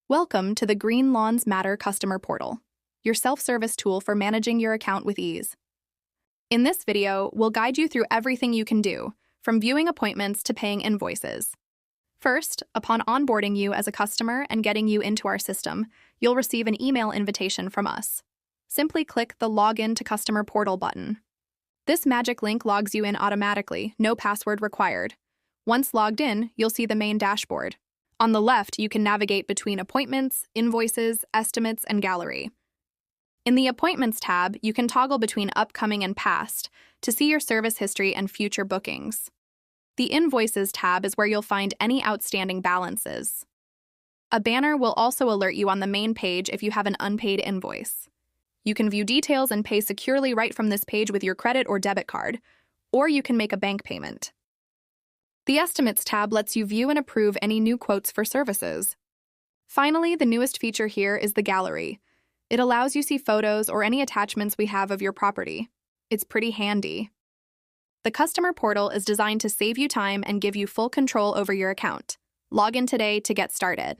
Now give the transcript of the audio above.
Welcome to the Green Lawns Matter Customer Portal, your self-service tool for managing your account with ease. In this video, we'll guide you through everything you can do, from viewing appointments to paying invoices. First, upon onboarding you as a customer and getting you into our system, you'll receive an email invitation from us. Simply click the Login to Customer Portal button. This magic link logs you in automatically, no password required. Once logged in, you'll see the main dashboard. On the left, you can navigate between appointments, invoices, estimates, and gallery. In the Appointments tab, you can toggle between upcoming and past to see your service history and future bookings. The Invoices tab is where you'll find any outstanding balances. A banner will also alert you on the main page if you have an unpaid invoice. You can view details and pay securely right from this page with your credit or debit card, or you can make a bank payment. The Estimates tab lets you view and approve any new quotes for services. Finally, the newest feature here is the gallery. It allows you to see photos or any attachments we have of your property. It's pretty handy. The customer portal is designed to save you time and give you full control over your account. Log in today to get started.